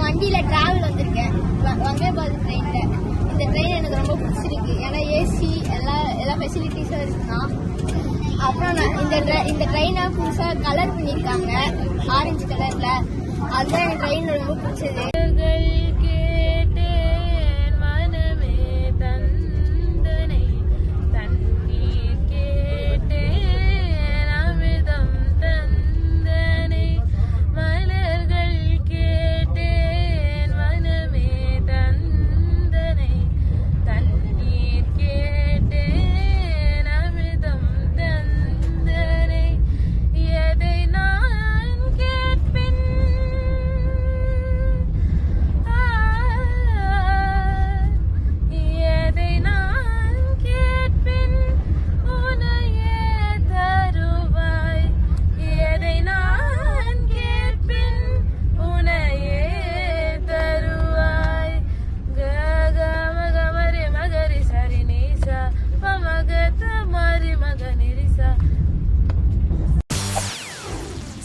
வண்டியில டிராவல் வந்திருக்கேன், வந்தே பாரத் ட்ரெயின்ல. இந்த ட்ரெயின் எனக்கு ரொம்ப பிடிச்சிருக்கு, ஏன்னா ஏசி எல்லா ஃபெசிலிட்டிஸும் இருக்குன்னா. அப்புறம் இந்த ட்ரெயினை புதுசா கலர் பண்ணியிருக்காங்க, ஆரஞ்சு கலர்ல. அதுதான் எனக்கு ட்ரெயின் ரொம்ப பிடிச்சது.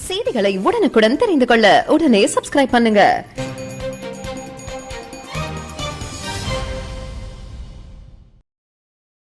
செய்திகளை உடனுக்குடன் தெரிந்து கொள்ள உடனே சப்ஸ்கிரைப் பண்ணுங்க.